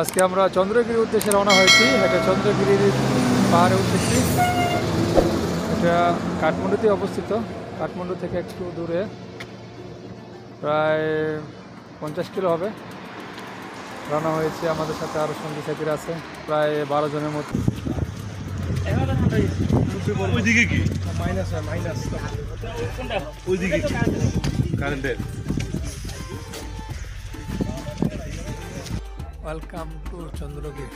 আজকে আমরা চন্দ্রগিরির উদ্দেশ্যে রওনা হয়েছি। এটা চন্দ্রগিরির পাহাড়ে উঠেছি। এটা কাঠমান্ডুতে অবস্থিত। কাঠমান্ডু থেকে একটু দূরে, প্রায় 50 কিলো হবে। রওনা হয়েছে, আমাদের সাথে আরও সঙ্গী সাথীরা আছে, প্রায় 12 জনের মতো। ওইদিকে কি মাইনাস ওইদিকে কারেন্টের। Welcome to Chandragiri.